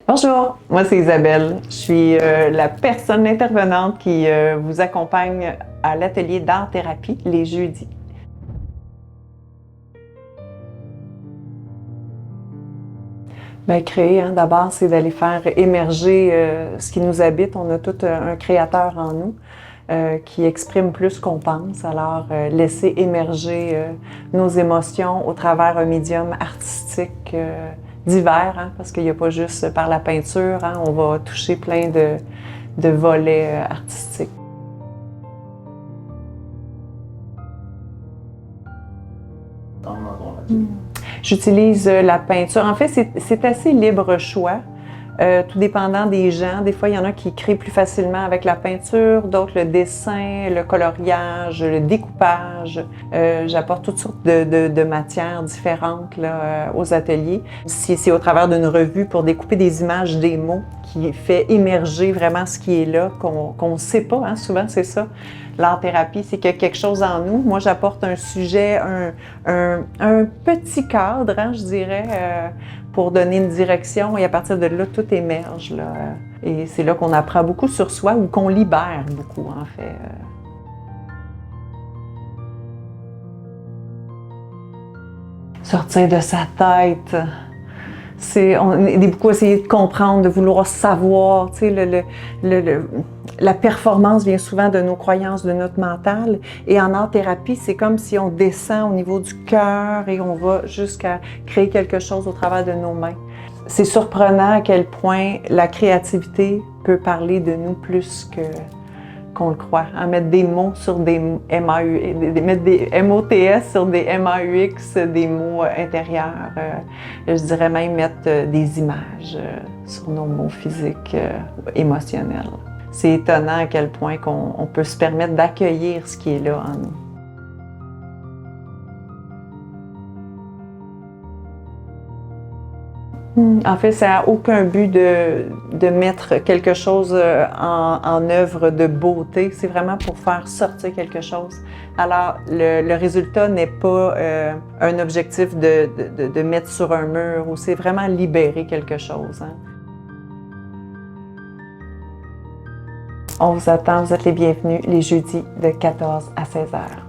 Bonjour, moi c'est Isabelle. Je suis la personne intervenante qui vous accompagne à l'atelier d'art-thérapie les jeudis. Bien, créer, d'abord, c'est d'aller faire émerger ce qui nous habite. On a tout un créateur en nous qui exprime plus qu'on pense. Alors, laisser émerger nos émotions au travers un médium artistique divers, parce qu'il n'y a pas juste par la peinture, on va toucher plein de volets artistiques. J'utilise la peinture. En fait, c'est assez libre choix, tout dépendant des gens. Des fois, il y en a qui créent plus facilement avec la peinture, d'autres le dessin, le coloriage, le découpage. J'apporte toutes sortes de matières différentes là, aux ateliers. Si c'est au travers d'une revue pour découper des images, des mots, qui fait émerger vraiment ce qui est là, qu'on ne sait pas, souvent c'est ça. L'art-thérapie, c'est qu'il y a quelque chose en nous. Moi, j'apporte un sujet, un petit cadre, je dirais, pour donner une direction et à partir de là, tout émerge. Là. Et c'est là qu'on apprend beaucoup sur soi ou qu'on libère beaucoup, en fait. Sortir de sa tête. On est beaucoup essayé de comprendre, de vouloir savoir. Tu sais, la performance vient souvent de nos croyances, de notre mental. Et en art-thérapie, c'est comme si on descend au niveau du cœur et on va jusqu'à créer quelque chose au travers de nos mains. C'est surprenant à quel point la créativité peut parler de nous plus qu'on le croit. Mettre des mots sur des mettre des MOTS sur des MAUX, des mots intérieurs. Je dirais même mettre des images sur nos mots physiques, émotionnels. C'est étonnant à quel point on peut se permettre d'accueillir ce qui est là en nous. En fait, ça n'a aucun but de mettre quelque chose en œuvre de beauté. C'est vraiment pour faire sortir quelque chose. Alors, le résultat n'est pas un objectif de mettre sur un mur, ou c'est vraiment libérer quelque chose. On vous attend, vous êtes les bienvenus les jeudis de 14 à 16 heures.